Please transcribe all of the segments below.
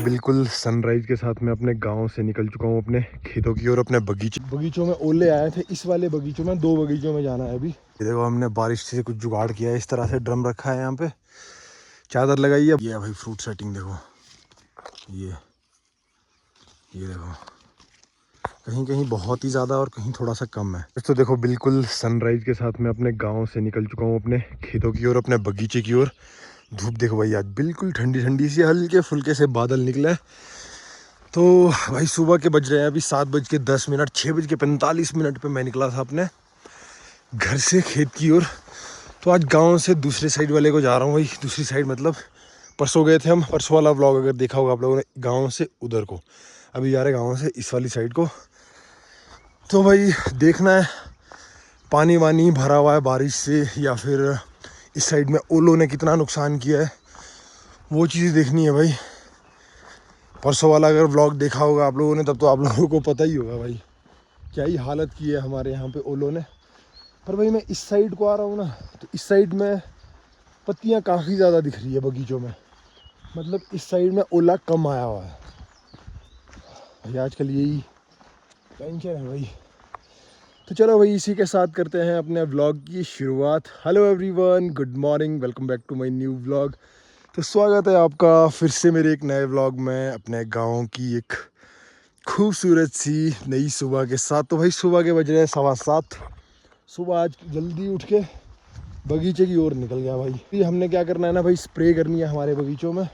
बिल्कुल सनराइज के साथ मैं अपने गांव से निकल चुका हूँ अपने खेतों की ओर। अपने बगीचों में ओले आए थे। इस वाले बगीचों में, 2 बगीचों में जाना है अभी। ये देखो, हमने बारिश से कुछ जुगाड़ किया है। इस तरह से ड्रम रखा है, यहाँ पे चादर लगाई है। ये भाई फ्रूट सेटिंग देखो, ये देखो, कहीं कहीं बहुत ही ज़्यादा और कहीं थोड़ा सा कम है। तो देखो, बिल्कुल सनराइज के साथ मैं अपने गांव से निकल चुका हूँ अपने खेतों की ओर, अपने बगीचे की ओर। धूप देखो भाई, आज बिल्कुल ठंडी ठंडी सी, हल्के फुल्के से बादल निकले। तो भाई सुबह के बज रहे हैं अभी 7:10। 6:45 पे मैं निकला था अपने घर से खेत की ओर। तो आज गांव से दूसरे साइड वाले को जा रहा हूँ भाई। दूसरी साइड मतलब परसों गए थे हम, परसों वाला व्लॉग अगर देखा होगा आप लोगों ने, गांव से उधर को। अभी जा रहे गांव से इस वाली साइड को। तो भाई देखना है पानी वानी भरा हुआ है बारिश से, या फिर इस साइड में ओलों ने कितना नुकसान किया है, वो चीज़ देखनी है भाई। परसों वाला अगर व्लॉग देखा होगा आप लोगों ने, तब तो आप लोगों को पता ही होगा भाई क्या ही हालत की है हमारे यहाँ पे ओलों ने। पर भाई मैं इस साइड को आ रहा हूँ ना, तो इस साइड में पत्तियाँ काफ़ी ज़्यादा दिख रही है बगीचों में। मतलब इस साइड में ओला कम आया हुआ है भाई। आजकल यही टेंशन है भाई। तो चलो भाई, इसी के साथ करते हैं अपने व्लॉग की शुरुआत। Hello everyone, good morning, welcome back to my new vlog. तो स्वागत है आपका फिर से मेरे एक नए व्लॉग में, अपने गांव की एक खूबसूरत सी नई सुबह के साथ। तो भाई सुबह के बज रहे हैं 7:15। सुबह आज जल्दी उठ के बगीचे की ओर निकल गया भाई। ये हमने क्या करना है ना भाई, स्प्रे करनी है हमारे बगीचों में।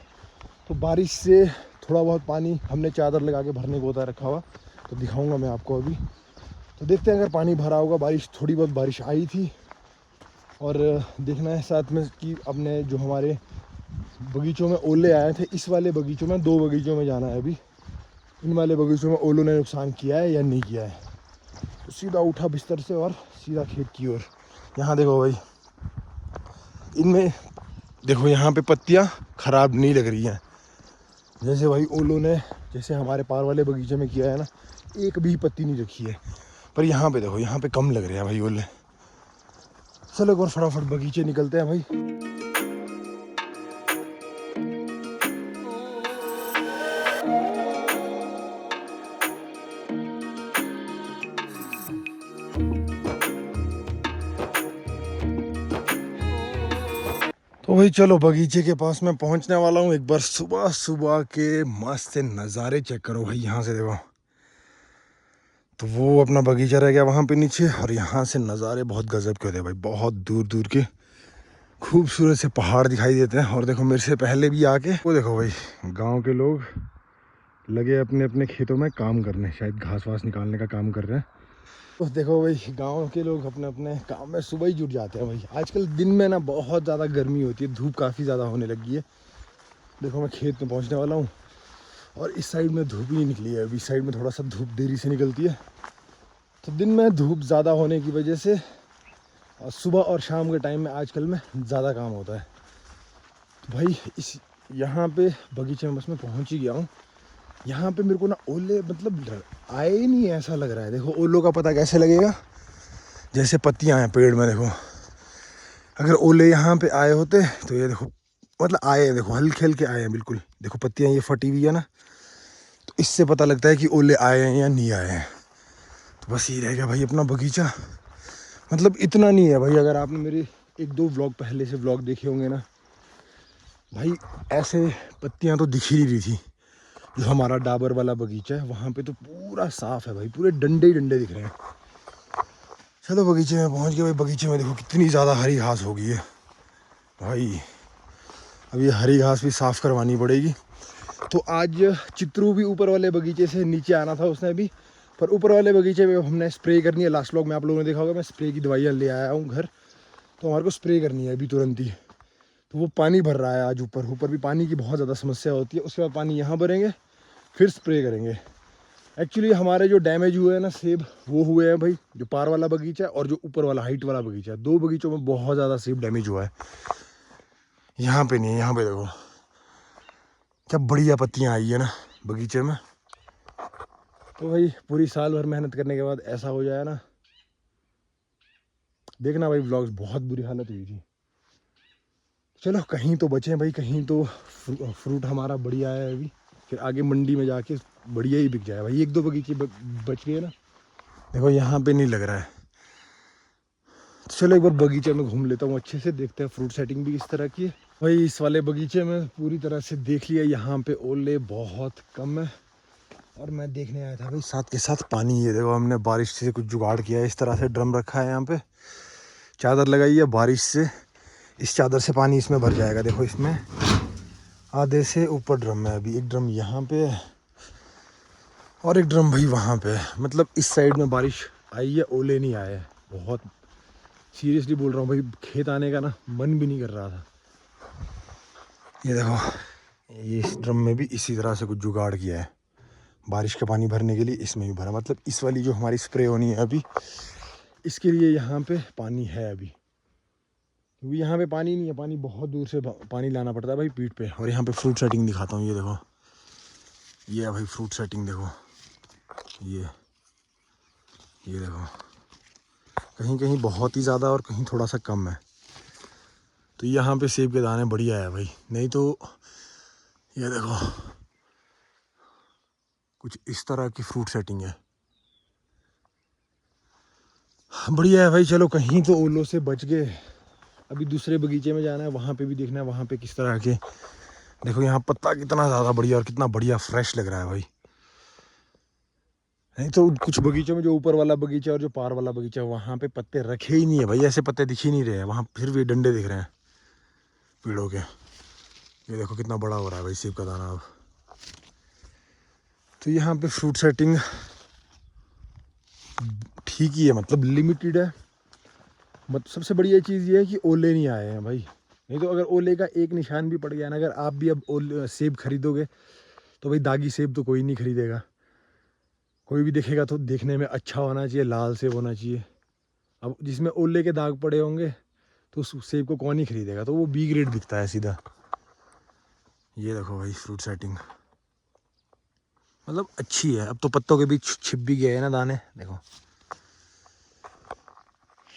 तो बारिश से थोड़ा बहुत पानी हमने चादर लगा के भरने को होता रखा हुआ, तो दिखाऊंगा मैं आपको अभी। तो देखते हैं अगर पानी भरा होगा। बारिश, थोड़ी बहुत बारिश आई थी। और देखना है साथ में कि अपने जो हमारे बगीचों में ओले आए थे, इस वाले बगीचों में, 2 बगीचों में जाना है अभी। इन वाले बगीचों में ओलों ने नुकसान किया है या नहीं किया है। तो सीधा उठा बिस्तर से और सीधा खेत की ओर। यहाँ देखो भाई, इनमें देखो, यहाँ पे पत्तियाँ ख़राब नहीं लग रही हैं। जैसे भाई ओलों ने, जैसे हमारे पार वाले बगीचे में किया है ना, एक भी पत्ती नहीं रखी है। पर यहाँ पे देखो, यहाँ पे कम लग रहे हैं भाई ओले। चलो एक बार फटाफट बगीचे निकलते हैं भाई। तो भाई चलो, बगीचे के पास मैं पहुंचने वाला हूँ। एक बार सुबह सुबह के मस्त से नज़ारे चेक करो भाई। यहाँ से देखो, तो वो अपना बगीचा रह गया वहाँ पे नीचे, और यहाँ से नज़ारे बहुत गजब के होते हैं भाई। बहुत दूर दूर के खूबसूरत से पहाड़ दिखाई देते हैं। और देखो, मेरे से पहले भी आके वो देखो भाई, गांव के लोग लगे अपने अपने खेतों में काम करने, शायद घास वास निकालने का काम कर रहे हैं। तो देखो भाई, गांव के लोग अपने अपने काम में सुबह ही जुट जाते हैं भाई। आजकल दिन में ना बहुत ज़्यादा गर्मी होती है, धूप काफ़ी ज़्यादा होने लगी है। देखो मैं खेत में पहुंचने वाला हूँ, और इस साइड में धूप नहीं निकली है अभी। इस साइड में थोड़ा सा धूप देरी से निकलती है। तो दिन में धूप ज़्यादा होने की वजह से सुबह और शाम के टाइम में आजकल में ज़्यादा काम होता है। तो भाई इस यहाँ पे बगीचे में बस मैं पहुँच ही गया हूँ। यहाँ पे मेरे को ना ओले मतलब आए ही नहीं, ऐसा लग रहा है। देखो ओलों का पता कैसे लगेगा, जैसे पत्तियाँ हैं पेड़ में देखो। अगर ओले यहाँ पे आए होते तो ये देखो, मतलब आए हैं, देखो हल्के हल्के आए हैं बिल्कुल। देखो पत्तियाँ ये फटी हुई है ना, तो इससे पता लगता है कि ओले आए हैं या नहीं आए हैं। तो बस ये रह गया भाई अपना बगीचा। मतलब इतना नहीं है भाई। अगर आपने मेरे 1-2 व्लॉग पहले से व्लॉग देखे होंगे ना भाई, ऐसे पत्तियाँ तो दिख ही नहीं रही थी। जो हमारा डाबर वाला बगीचा है वहाँ पे तो पूरा साफ है भाई, पूरे डंडे ही डंडे दिख रहे हैं। चलो बगीचे में पहुँच गए भाई। बगीचे में देखो कितनी ज़्यादा हरी घास हो गई है भाई। अब ये हरी घास भी साफ़ करवानी पड़ेगी। तो आज चित्रू भी ऊपर वाले बगीचे से नीचे आना था उसने भी, पर ऊपर वाले बगीचे में हमने स्प्रे करनी है। लास्ट व्लॉग में आप लोगों ने देखा होगा, मैं स्प्रे की दवाइयाँ ले आया हूँ घर। तो हमारे को स्प्रे करनी है अभी तुरंत ही। तो वो पानी भर रहा है आज ऊपर। ऊपर भी पानी की बहुत ज़्यादा समस्या होती है। उसके बाद पानी यहाँ भरेंगे, फिर स्प्रे करेंगे। एक्चुअली हमारे जो डैमेज हुए हैं ना सेब, वो हुए हैं भाई, जो पार वाला बगीचा है और जो ऊपर वाला हाइट वाला बगीचा है। 2 बगीचों में बहुत ज़्यादा सेब डैमेज हुआ है। यहाँ पे नहीं है। यहाँ पे देखो क्या बढ़िया पत्तियाँ आई है ना बगीचे में। तो भाई पूरी साल भर मेहनत करने के बाद ऐसा हो जाए ना, देखना भाई व्लॉग्स, बहुत बुरी हालत हुई थी। चलो कहीं तो बचे भाई, कहीं तो फ्रूट हमारा बढ़िया है अभी। फिर आगे मंडी में जाके बढ़िया ही बिक जाए भाई। 1-2 बगीचे बच गए ना, देखो यहाँ पे नहीं लग रहा है। तो चलो एक बार बगीचे में घूम लेता हूँ अच्छे से, देखते हैं फ्रूट सेटिंग भी किस तरह की है भाई। इस वाले बगीचे में पूरी तरह से देख लिया, यहाँ पे ओले बहुत कम है। और मैं देखने आया था भाई साथ के साथ पानी। ये देखो हमने बारिश से कुछ जुगाड़ किया है, इस तरह से ड्रम रखा है, यहाँ पे चादर लगाई है, बारिश से इस चादर से पानी इसमें भर जाएगा। देखो इसमें आधे से ऊपर ड्रम है, अभी एक ड्रम यहाँ पे है और एक ड्रम भाई वहाँ पे है। मतलब इस साइड में बारिश आई है, ओले नहीं आए हैं। बहुत सीरियसली बोल रहा हूँ भाई, खेत आने का ना मन भी नहीं कर रहा था। ये देखो ये इस ड्रम में भी इसी तरह से कुछ जुगाड़ किया है, बारिश का पानी भरने के लिए इसमें भी भरा। मतलब इस वाली जो हमारी स्प्रे होनी है अभी, इसके लिए यहाँ पे पानी है अभी, क्योंकि यहाँ पे पानी नहीं है, पानी बहुत दूर से पानी लाना पड़ता है भाई पीठ पे। और यहाँ पे फ्रूट सेटिंग दिखाता हूँ, ये देखो ये है भाई फ्रूट सेटिंग। देखो ये देखो कहीं कहीं बहुत ही ज़्यादा और कहीं थोड़ा सा कम है। तो यहाँ पे सेब के दाने बढ़िया है भाई, नहीं तो ये देखो कुछ इस तरह की फ्रूट सेटिंग है, बढ़िया है भाई। चलो कहीं तो ओलों से बच गए। अभी दूसरे बगीचे में जाना है, वहाँ पे भी देखना है वहाँ पे किस तरह के। देखो यहाँ पत्ता कितना ज़्यादा बढ़िया और कितना बढ़िया फ्रेश लग रहा है भाई। नहीं तो कुछ बगीचों में जो ऊपर वाला बगीचा और जो पार वाला बगीचा है, वहाँ पे पत्ते रखे ही नहीं है भाई, ऐसे पत्ते दिख ही नहीं रहे हैं वहाँ, फिर भी डंडे दिख रहे हैं पेड़ों के। ये देखो कितना बड़ा हो रहा है भाई सेब का दाना अब। तो यहाँ पे फ्रूट सेटिंग ठीक ही है, मतलब लिमिटेड है। मतलब सबसे बढ़िया चीज़ ये है कि ओले नहीं आए हैं भाई। नहीं तो अगर ओले का एक निशान भी पड़ गया ना, अगर आप भी अब ओले सेब खरीदोगे तो भाई दागी सेब तो कोई नहीं खरीदेगा। कोई भी देखेगा तो देखने में अच्छा होना चाहिए, लाल सेब होना चाहिए। अब जिसमें ओले के दाग पड़े होंगे तो उस सेब को कौन ही खरीदेगा, तो वो बी ग्रेड दिखता है सीधा। ये देखो भाई फ्रूट सेटिंग मतलब अच्छी है। अब तो पत्तों के बीच छिप भी गए हैं ना दाने, देखो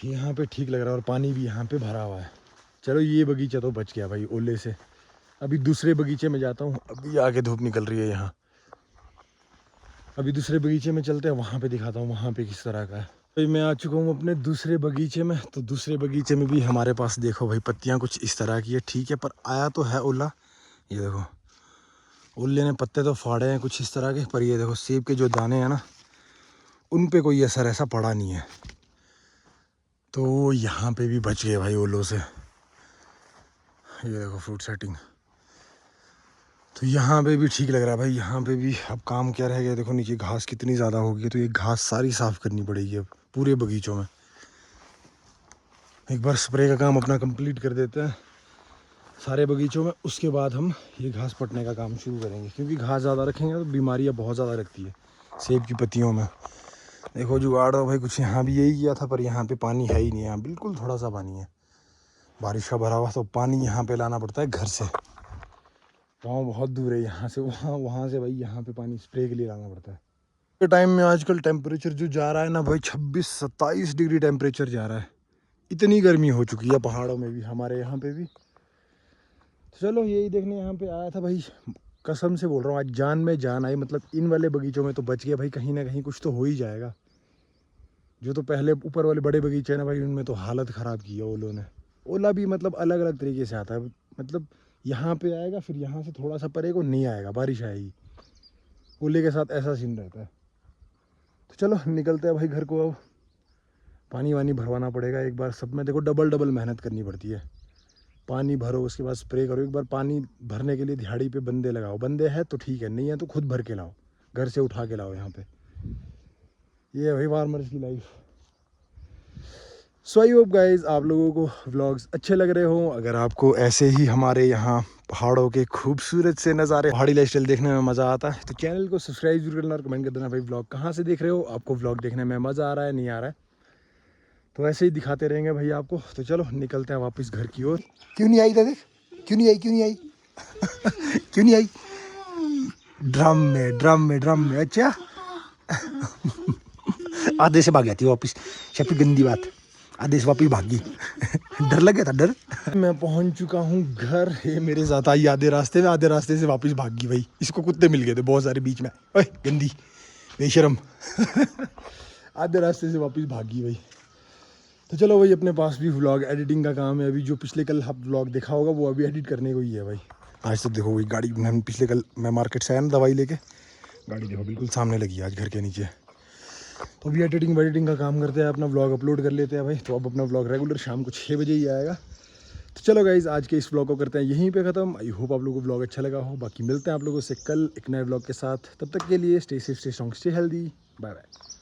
यहाँ पे ठीक लग रहा है। और पानी भी यहाँ पे भरा हुआ है। चलो ये बगीचा तो बच गया भाई ओले से। अभी दूसरे बगीचे में जाता हूँ, अभी आगे धूप निकल रही है यहाँ। अभी दूसरे बगीचे में चलते हैं, वहाँ पे दिखाता हूँ वहाँ पे किस तरह का है। भाई मैं आ चुका हूँ अपने दूसरे बगीचे में। तो दूसरे बगीचे में भी हमारे पास देखो भाई पत्तियाँ कुछ इस तरह की है, ठीक है, पर आया तो है ओला। ये देखो ओले ने पत्ते तो फाड़े हैं कुछ इस तरह के, पर ये देखो सेब के जो दाने हैं ना, उन पे कोई असर ऐसा पड़ा नहीं है। तो यहाँ पे भी बच गए भाई ओलों से। ये देखो फ्रूट सेटिंग, तो यहाँ पे भी ठीक लग रहा है भाई। यहाँ पे भी अब काम क्या रह गया, देखो नीचे घास कितनी ज़्यादा होगी, तो ये घास सारी साफ़ करनी पड़ेगी अब पूरे बगीचों में। एक बार स्प्रे का काम अपना कंप्लीट कर देते हैं सारे बगीचों में, उसके बाद हम ये घास पटने का काम शुरू करेंगे। क्योंकि घास ज़्यादा रखेंगे तो बीमारियाँ बहुत ज़्यादा लगती है सेब की पत्तियों में। देखो जुगाड़ हो भाई कुछ यहाँ भी यही किया था, पर यहाँ पे पानी है ही नहीं, यहाँ बिल्कुल थोड़ा सा पानी है, बारिश का भरा हुआ। तो पानी यहाँ पे लाना पड़ता है घर से, गाँव बहुत दूर है यहाँ से, वहाँ से भाई यहाँ पे पानी स्प्रे के लिए लाना पड़ता है। के टाइम में आजकल टेम्परेचर जो जा रहा है ना भाई, 26-27 डिग्री टेम्परेचर जा रहा है। इतनी गर्मी हो चुकी है पहाड़ों में भी, हमारे यहाँ पे भी। तो चलो यही देखने यहाँ पे आया था भाई, कसम से बोल रहा हूँ आज जान में जान आई। मतलब इन वाले बगीचों में तो बच गया भाई, कहीं ना कहीं कुछ तो हो ही जाएगा। जो तो पहले ऊपर वाले बड़े बगीचे हैं ना भाई, उनमें तो हालत ख़राब की है ओलों ने। ओला भी मतलब अलग अलग तरीके से आता है, मतलब यहाँ पे आएगा, फिर यहाँ से थोड़ा सा परे को नहीं आएगा, बारिश आएगी। ओले के साथ ऐसा सीन रहता है। तो चलो निकलते हैं भाई घर को। अब पानी वानी भरवाना पड़ेगा एक बार सब में। देखो डबल डबल मेहनत करनी पड़ती है, पानी भरो उसके बाद स्प्रे करो। एक बार पानी भरने के लिए दिहाड़ी पे बंदे लगाओ, बंदे हैं तो ठीक है, नहीं है तो खुद भर के लाओ, घर से उठा के लाओ यहाँ पे। ये है भाई फार्मर्स की life. So I hope guys आप लोगों को व्लॉग्स अच्छे लग रहे हो। अगर आपको ऐसे ही हमारे यहाँ पहाड़ों के खूबसूरत से नज़ारे, पहाड़ी लाइफस्टाइल देखने में मज़ा आता है, तो चैनल को सब्सक्राइब जरूर करना और कमेंट कर देना भाई व्लॉग कहाँ से देख रहे हो, आपको व्लॉग देखने में मज़ा आ रहा है नहीं आ रहा है। तो ऐसे ही दिखाते रहेंगे भाई आपको। तो चलो निकलते हैं वापस घर की ओर। क्यों नहीं आई दादा, क्यों नहीं आई, क्यों नहीं आई क्यों नहीं आई? ड्रम में अच्छा आधे से भाग जाती वापस, सबसे गंदी बात, आधे से वापस भागी डर लग गया था, डर मैं पहुंच चुका हूँ घर। ये मेरे साथ आई आधे रास्ते से वापस भाग गई भाई। इसको कुत्ते मिल गए थे बहुत सारे बीच में। ओए गंदी बेशरम। आधे रास्ते से वापस भाग गई भाई। तो चलो भाई, अपने पास भी व्लॉग एडिटिंग का काम है अभी। जो पिछले कल आप व्लॉग देखा होगा वो अभी एडिट करने को ही है भाई। आज तो देखो वही गाड़ी, मैं पिछले कल मैं मार्केट से आया ना दवाई लेके, गाड़ी देखो बिल्कुल सामने लगी है आज घर के नीचे। तो अभी एडिटिंग का काम करते हैं, अपना व्लॉग अपलोड कर लेते हैं भाई। तो अब अपना व्लॉग रेगुलर शाम को 6 बजे ही आएगा। तो चलो गाइज, आज के इस व्लॉग को करते हैं यहीं पे ख़त्म। आई होप आप लोगों को व्लॉग अच्छा लगा हो। बाकी मिलते हैं आप लोगों से कल एक नए व्लॉग के साथ। तब तक के लिए stay safe, stay strong, stay healthy. Bye bye.